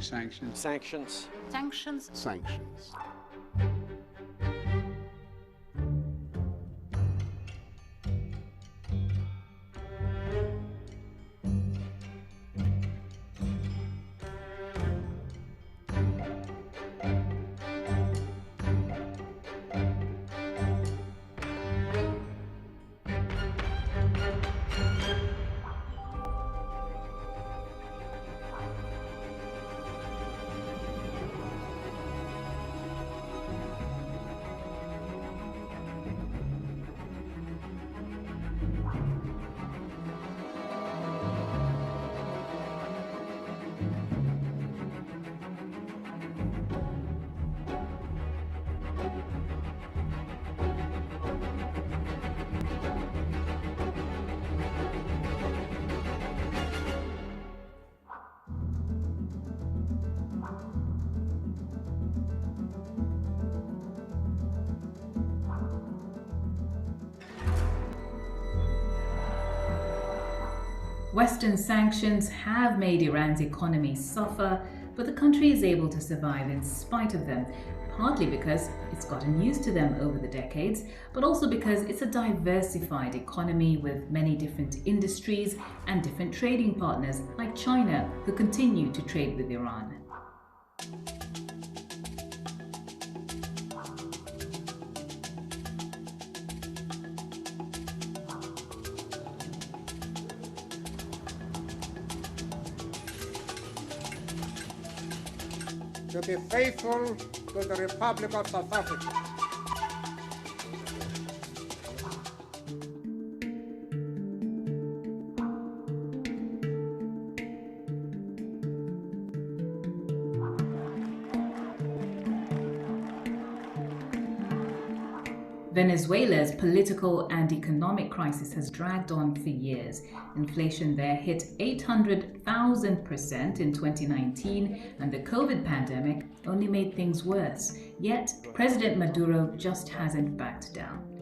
Sanctions. Sanctions. Sanctions. Sanctions. Western sanctions have made Iran's economy suffer, but the country is able to survive in spite of them, partly because it's gotten used to them over the decades, but also because it's a diversified economy with many different industries and different trading partners like China, who continue to trade with Iran. To be faithful to the Republic of South Africa. Venezuela's political and economic crisis has dragged on for years. Inflation there hit 800,000% in 2019, and the COVID pandemic only made things worse. Yet, President Maduro just hasn't backed down.